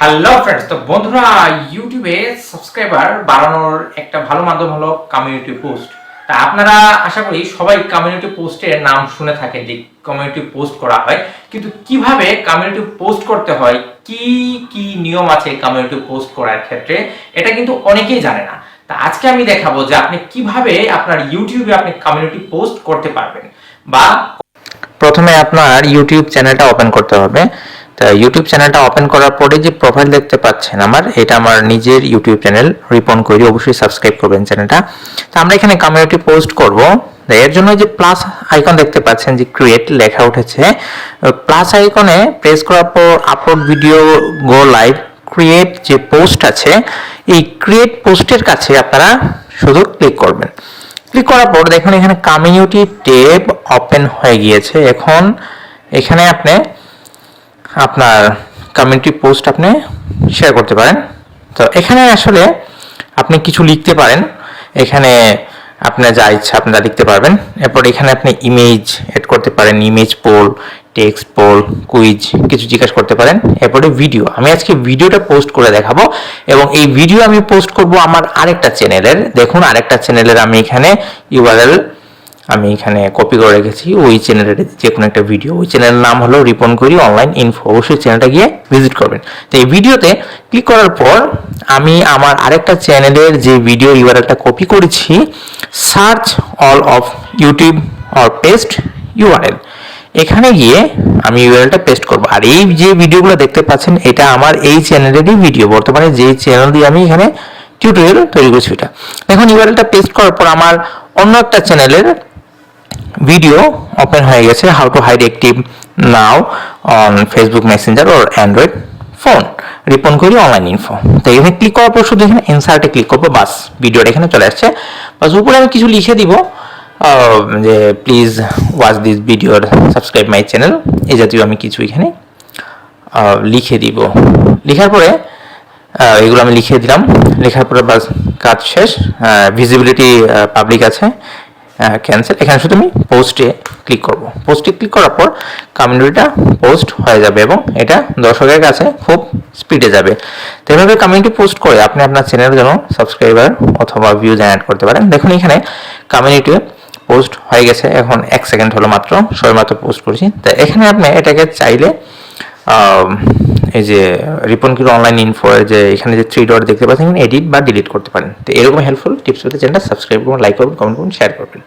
Hello friends, তো বন্ধুরা ইউটিউবে সাবস্ক্রাইবার বাড়ানোর একটা ভালো মাধ্যম হলো কমিউনিটি পোস্ট। তা আপনারা আশা করি সবাই কমিউনিটি পোস্টের নাম শুনে থাকেন যে কমিউনিটি পোস্ট করা হয়, কিন্তু কিভাবে কমিউনিটি পোস্ট করতে হয়, কি কি নিয়ম আছে কমিউনিটি পোস্ট করার ক্ষেত্রে, এটা কিন্তু অনেকেই জানে না। তা আজকে আমি দেখাবো যে আপনি কিভাবে আপনার ইউটিউবে আপনি কমিউনিটি পোস্ট করতে পারবেন। বা প্রথমে আপনার ইউটিউব চ্যানেলটা ওপেন করতে হবে। তা ইউটিউব চ্যানেলটা ওপেন করার পরে যে প্রোফাইল দেখতে পাচ্ছেন এটা আমার নিজের ইউটিউব চ্যানেল রিপন করি, অবশ্যই সাবস্ক্রাইব করবেন চ্যানেলটা। তো আমরা এখানে কমিউনিটি পোস্ট করব। এর জন্য যে প্লাস আইকন দেখতে পাচ্ছেন যে ক্রিয়েট লেখা উঠেছে, প্লাস আইকনে প্রেস করার পর আপলোড ভিডিও গো লাইভ ক্রিয়েট যে পোস্ট আছে, এই ক্রিয়েট পোস্টের কাছে আপনারা শুধু ক্লিক করবেন। ক্লিক করার পর দেখুন এখানে কমিউনিটি ট্যাব ওপেন হয়ে গিয়েছে। এখন এখানে আপনি আপনার কমিউনিটি পোস্ট আপনি শেয়ার করতে পারেন। তো এখানে আসলে আপনি কিছু লিখতে পারেন, এখানে আপনার যা ইচ্ছা আপনারা লিখতে পারবেন। এরপর এখানে আপনি ইমেজ এড করতে পারেন, image poll, text poll, quiz কিছু জিজ্ঞাসা করতে পারেন। এরপরে ভিডিও, আমি আজকে ভিডিওটা পোস্ট করে দেখাবো এবং এই ভিডিও আমি পোস্ট করব আমার আরেকটা চ্যানেলের। দেখুন আরেকটা চ্যানেলের আমি এখানে ইউআরএল আমি এখানে কপি করে রেখেছি, ওই চ্যানেলের যে কোনো একটা ভিডিও, ওই চ্যানেলের নাম হলো রিপন করি অনলাইন ইনফো, অবশ্যই চ্যানেলটা গিয়ে ভিজিট করবেন। তো এই ভিডিওতে ক্লিক করার পর আমি আমার আরেকটা চ্যানেলের যে ভিডিও ইউআরএলটা কপি করেছি, search all of YouTube or paste URL, এখানে গিয়ে আমি ইউআরএলটা পেস্ট করব। আর এই যে ভিডিওগুলো দেখতে পাচ্ছেন এটা আমার এই চ্যানেলেরই ভিডিও, বর্তমানে যে চ্যানেল দিয়ে আমি এখানে টিউটোরিয়াল তৈরি করছি এটা। এখন ইউআরএলটা পেস্ট করার পর আমার অন্য একটা চ্যানেলের ভিডিও ওপেন হয়ে গেছে, how to hide active now on Facebook Messenger or Android phone, Ripon করি অনলাইন ইনফো। তো এখানে ক্লিক করার পর শুধু এখানে ইনসার্টে ক্লিক করবো, বাস ভিডিওটা এখানে চলে আসছে। বাস উপরে আমি কিছু লিখে দিব যে please watch this video, subscribe my channel, এই জাতীয় আমি কিছু এখানে লিখে দিব। লেখার পরে এগুলো আমি লিখে দিলাম, লেখার পরে বাস কাজ শেষ। ভিজিবিলিটি পাবলিক আছে, ক্যান্সেল। এখানে শুধু আমি পোস্টে ক্লিক করব। পোস্টে ক্লিক করার পর কমিউনিটিটা পোস্ট হয়ে যাবে এবং এটা দর্শকের কাছে খুব স্পিডে যাবে। তো এভাবে কমিউনিটি পোস্ট করে আপনি আপনার চ্যানেলের জন্য সাবস্ক্রাইবার অথবা ভিউ জেনারেট করতে পারেন। দেখুন এখানে কমিউনিটি পোস্ট হয়ে গেছে, এখন 1 সেকেন্ড হলো মাত্র, সবেমাত্র পোস্ট করেছি। তো এখানে আপনি এটাকে চাইলে এই যে রিপন কিরো অনলাইন ইনফো যে এখানে যে 3 ডট দেখতে পাচ্ছেন, এডিট বা ডিলিট করতে পারেন। তো এরকম হেল্পফুল টিপস পেতে চ্যানেলটা সাবস্ক্রাইব করুন, লাইক করুন, কমেন্ট করুন, শেয়ার করবেন।